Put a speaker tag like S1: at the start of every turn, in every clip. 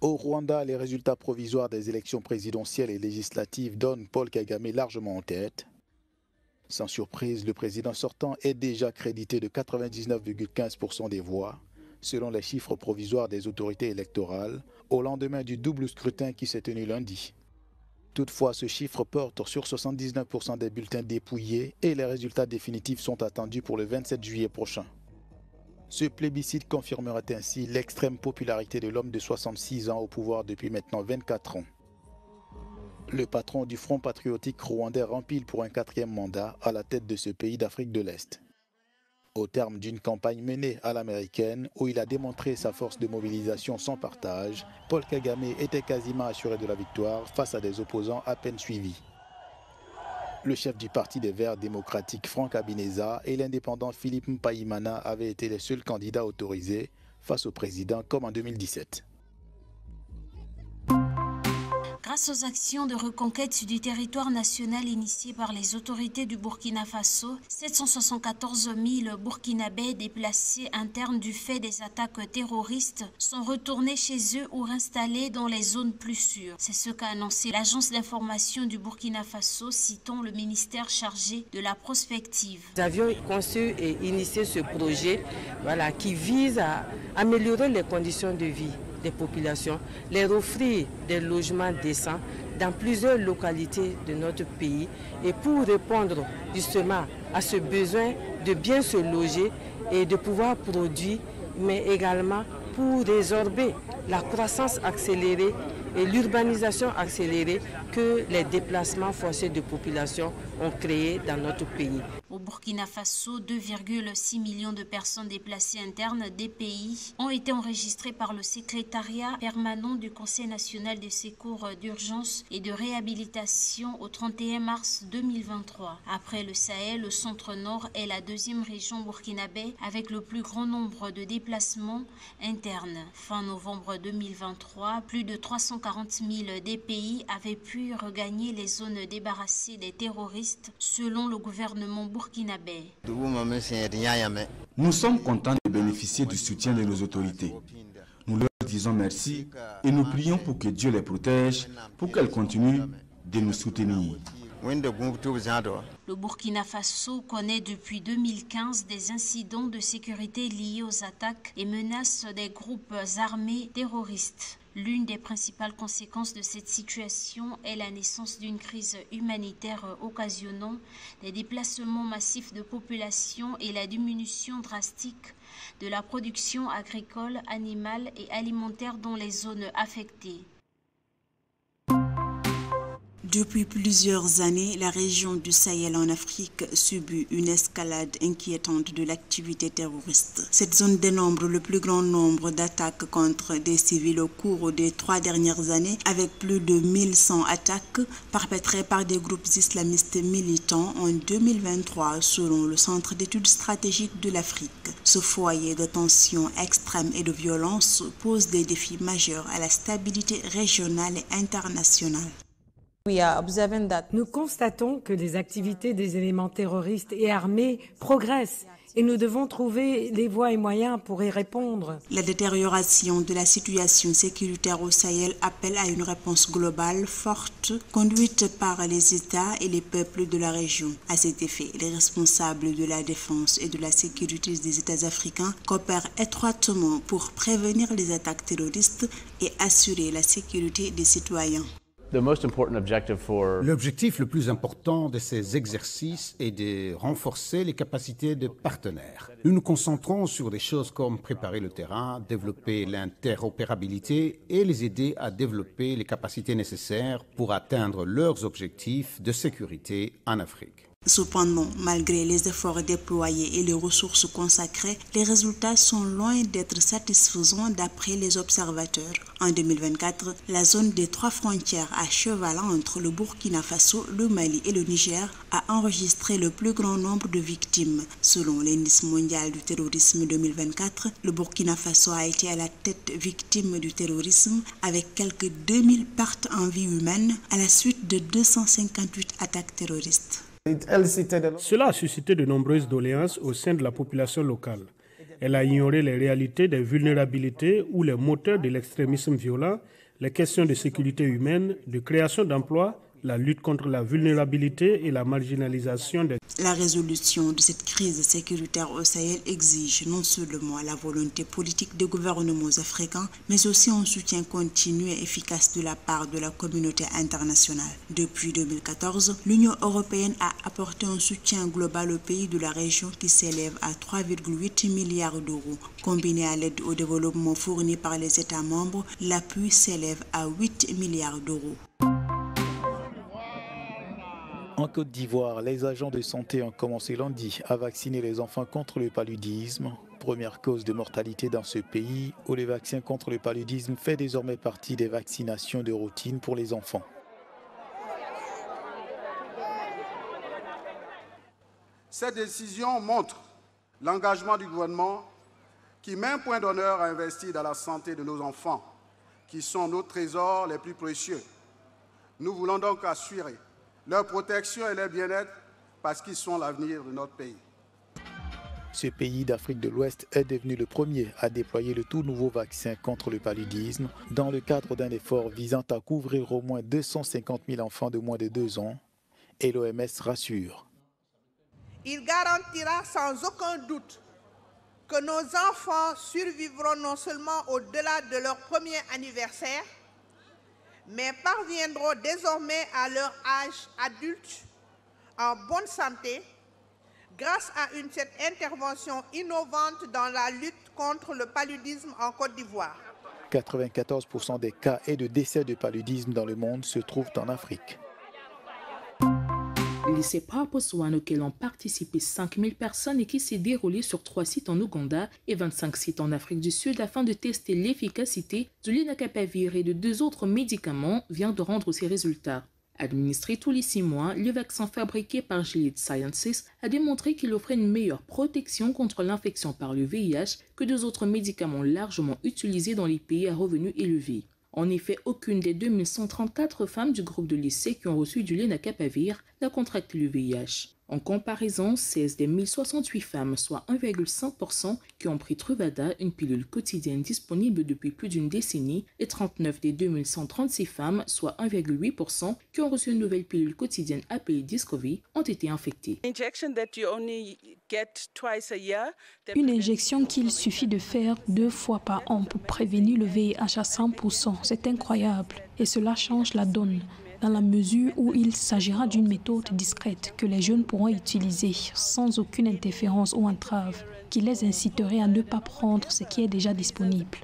S1: Au Rwanda, les résultats provisoires des élections présidentielles et législatives donnent Paul Kagame largement en tête. Sans surprise, le président sortant est déjà crédité de 99,15% des voix, selon les chiffres provisoires des autorités électorales, au lendemain du double scrutin qui s'est tenu lundi. Toutefois, ce chiffre porte sur 79% des bulletins dépouillés et les résultats définitifs sont attendus pour le 27 juillet prochain. Ce plébiscite confirmera ainsi l'extrême popularité de l'homme de 66 ans au pouvoir depuis maintenant 24 ans. Le patron du Front patriotique rwandais rempile pour un 4e mandat à la tête de ce pays d'Afrique de l'Est. Au terme d'une campagne menée à l'américaine où il a démontré sa force de mobilisation sans partage, Paul Kagame était quasiment assuré de la victoire face à des opposants à peine suivis. Le chef du Parti des Verts démocratiques Franck Habineza et l'indépendant Philippe Mpayimana avaient été les seuls candidats autorisés face au président comme en 2017.
S2: Grâce aux actions de reconquête du territoire national initiées par les autorités du Burkina Faso, 774 000 Burkinabés déplacés internes du fait des attaques terroristes sont retournés chez eux ou installés dans les zones plus sûres. C'est ce qu'a annoncé l'agence d'information du Burkina Faso, citant le ministère chargé de la prospective.
S3: Nous avions conçu et initié ce projet qui vise à améliorer les conditions de vie des populations, leur offrir des logements décents dans plusieurs localités de notre pays et pour répondre justement à ce besoin de bien se loger et de pouvoir produire, mais également pour résorber la croissance accélérée et l'urbanisation accélérée que les déplacements forcés de population ont créé dans notre pays.
S2: Au Burkina Faso, 2,6 millions de personnes déplacées internes des pays ont été enregistrées par le secrétariat permanent du Conseil national des secours d'urgence et de réhabilitation au 31 mars 2023. Après le Sahel, le centre-nord est la deuxième région burkinabé avec le plus grand nombre de déplacements internes. Fin novembre 2023, plus de 340 000 des pays avaient pu regagner les zones débarrassées des terroristes selon le gouvernement burkinabé.
S4: Nous sommes contents de bénéficier du soutien de nos autorités. Nous leur disons merci et nous prions pour que Dieu les protège, pour qu'elles continuent de nous soutenir.
S2: Le Burkina Faso connaît depuis 2015 des incidents de sécurité liés aux attaques et menaces des groupes armés terroristes. L'une des principales conséquences de cette situation est la naissance d'une crise humanitaire occasionnant des déplacements massifs de population et la diminution drastique de la production agricole, animale et alimentaire dans les zones affectées.
S5: Depuis plusieurs années, la région du Sahel en Afrique subit une escalade inquiétante de l'activité terroriste. Cette zone dénombre le plus grand nombre d'attaques contre des civils au cours des 3 dernières années, avec plus de 1100 attaques perpétrées par des groupes islamistes militants en 2023, selon le Centre d'études stratégiques de l'Afrique. Ce foyer de tensions extrêmes et de violence pose des défis majeurs à la stabilité régionale et internationale.
S6: Nous constatons que les activités des éléments terroristes et armés progressent et nous devons trouver les voies et moyens pour y répondre.
S5: La détérioration de la situation sécuritaire au Sahel appelle à une réponse globale forte conduite par les États et les peuples de la région. À cet effet, les responsables de la défense et de la sécurité des États africains coopèrent étroitement pour prévenir les attaques terroristes et assurer la sécurité des citoyens.
S7: L'objectif le plus important de ces exercices est de renforcer les capacités des partenaires. Nous nous concentrons sur des choses comme préparer le terrain, développer l'interopérabilité et les aider à développer les capacités nécessaires pour atteindre leurs objectifs de sécurité en Afrique.
S5: Cependant, malgré les efforts déployés et les ressources consacrées, les résultats sont loin d'être satisfaisants d'après les observateurs. En 2024, la zone des 3 frontières à cheval entre le Burkina Faso, le Mali et le Niger a enregistré le plus grand nombre de victimes. Selon l'indice mondial du terrorisme 2024, le Burkina Faso a été à la tête victime du terrorisme avec quelques 2000 pertes en vie humaine à la suite de 258 attaques terroristes.
S8: Cela a suscité de nombreuses doléances au sein de la population locale. Elle a ignoré les réalités des vulnérabilités ou les moteurs de l'extrémisme violent, les questions de sécurité humaine, de création d'emplois, la lutte contre la vulnérabilité et la marginalisation des...
S5: La résolution de cette crise sécuritaire au Sahel exige non seulement la volonté politique des gouvernements africains, mais aussi un soutien continu et efficace de la part de la communauté internationale. Depuis 2014, l'Union européenne a apporté un soutien global aux pays de la région qui s'élève à 3,8 milliards d'euros. Combiné à l'aide au développement fournie par les États membres, l'appui s'élève à 8 milliards d'euros.
S1: En Côte d'Ivoire, les agents de santé ont commencé lundi à vacciner les enfants contre le paludisme, première cause de mortalité dans ce pays où le vaccin contre le paludisme fait désormais partie des vaccinations de routine pour les enfants.
S9: Cette décision montre l'engagement du gouvernement qui met un point d'honneur à investir dans la santé de nos enfants, qui sont nos trésors les plus précieux. Nous voulons donc assurer leur protection et leur bien-être parce qu'ils sont l'avenir de notre pays.
S1: Ce pays d'Afrique de l'Ouest est devenu le premier à déployer le tout nouveau vaccin contre le paludisme dans le cadre d'un effort visant à couvrir au moins 250 000 enfants de moins de 2 ans. Et l'OMS rassure.
S10: Il garantira sans aucun doute que nos enfants survivront non seulement au-delà de leur premier anniversaire, mais parviendront désormais à leur âge adulte en bonne santé grâce à cette intervention innovante dans la lutte contre le paludisme en Côte d'Ivoire.
S1: 94% des cas et de décès de paludisme dans le monde se trouvent en Afrique.
S11: L'essai Purpose One auquel ont participé 5000 personnes et qui s'est déroulé sur 3 sites en Ouganda et 25 sites en Afrique du Sud afin de tester l'efficacité du lenacapavir et de 2 autres médicaments vient de rendre ses résultats. Administré tous les 6 mois, le vaccin fabriqué par Gilead Sciences a démontré qu'il offrait une meilleure protection contre l'infection par le VIH que 2 autres médicaments largement utilisés dans les pays à revenus élevés. En effet, aucune des 2134 femmes du groupe de l'essai qui ont reçu du lenacapavir n'a contracté le VIH. En comparaison, 16 des 1068 femmes, soit 1,5%, qui ont pris Truvada, une pilule quotidienne disponible depuis plus d'une décennie, et 39 des 2136 femmes, soit 1,8%, qui ont reçu une nouvelle pilule quotidienne appelée Discovery, ont été infectées.
S12: Une injection qu'il suffit de faire 2 fois par an pour prévenir le VIH à 100%. C'est incroyable et cela change la donne, dans la mesure où il s'agira d'une méthode discrète que les jeunes pourront utiliser sans aucune interférence ou entrave, qui les inciterait à ne pas prendre ce qui est déjà disponible.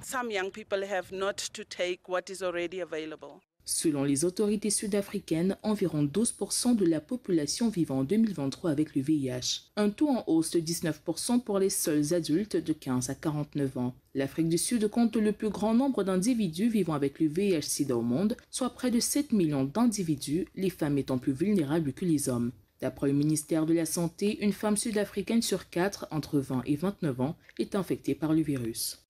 S11: Selon les autorités sud-africaines, environ 12% de la population vivant en 2023 avec le VIH. Un taux en hausse de 19% pour les seuls adultes de 15 à 49 ans. L'Afrique du Sud compte le plus grand nombre d'individus vivant avec le VIH-Sida au monde, soit près de 7 millions d'individus, les femmes étant plus vulnérables que les hommes. D'après le ministère de la Santé, une femme sud-africaine sur 4, entre 20 et 29 ans, est infectée par le virus.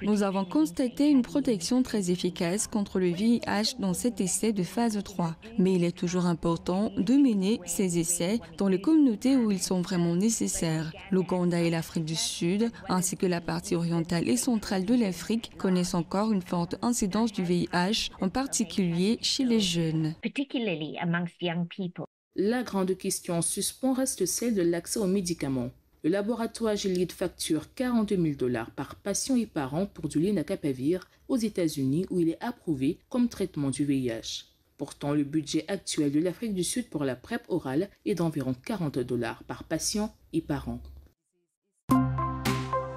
S13: Nous avons constaté une protection très efficace contre le VIH dans cet essai de phase 3. Mais il est toujours important de mener ces essais dans les communautés où ils sont vraiment nécessaires. L'Ouganda et l'Afrique du Sud, ainsi que la partie orientale et centrale de l'Afrique, connaissent encore une forte incidence du VIH, en particulier chez les jeunes.
S11: La grande question en suspens reste celle de l'accès aux médicaments. Le laboratoire Gilead facture $42 000 par patient et par an pour du lenacapavir aux États-Unis où il est approuvé comme traitement du VIH. Pourtant, le budget actuel de l'Afrique du Sud pour la PrEP orale est d'environ $40 par patient et par an.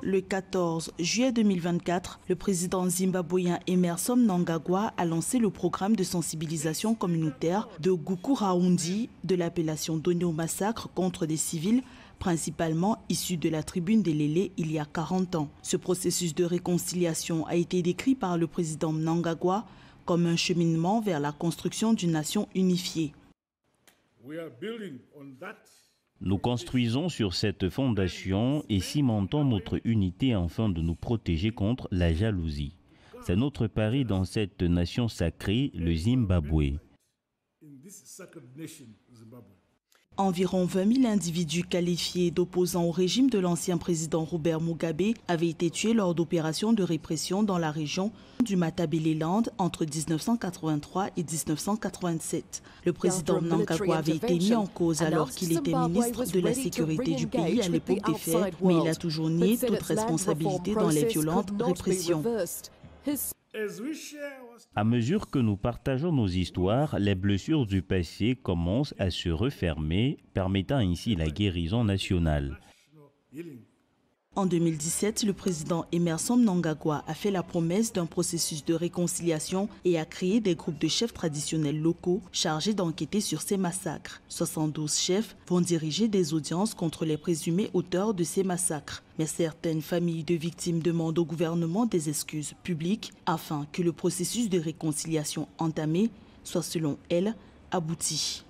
S14: Le 14 juillet 2024, le président zimbabwéen Emmerson Mnangagwa a lancé le programme de sensibilisation communautaire de Gukurahundi de l'appellation donnée au massacre contre des civils, principalement issus de la tribune des Lélé il y a 40 ans. Ce processus de réconciliation a été décrit par le président Mnangagwa comme un cheminement vers la construction d'une nation unifiée.
S15: Nous construisons sur cette fondation et cimentons notre unité afin de nous protéger contre la jalousie. C'est notre pari dans cette nation sacrée, le Zimbabwe.
S14: Environ 20 000 individus qualifiés d'opposants au régime de l'ancien président Robert Mugabe avaient été tués lors d'opérations de répression dans la région du Matabeleland entre 1983 et 1987. Le président Mnangagwa avait été mis en cause alors qu'il était ministre de la Sécurité du pays à l'époque des faits, mais il a toujours nié toute responsabilité dans les violentes répressions.
S15: À mesure que nous partageons nos histoires, les blessures du passé commencent à se refermer, permettant ainsi la guérison nationale.
S14: En 2017, le président Emmerson Mnangagwa a fait la promesse d'un processus de réconciliation et a créé des groupes de chefs traditionnels locaux chargés d'enquêter sur ces massacres. 72 chefs vont diriger des audiences contre les présumés auteurs de ces massacres. Mais certaines familles de victimes demandent au gouvernement des excuses publiques afin que le processus de réconciliation entamé soit, selon elles, abouti.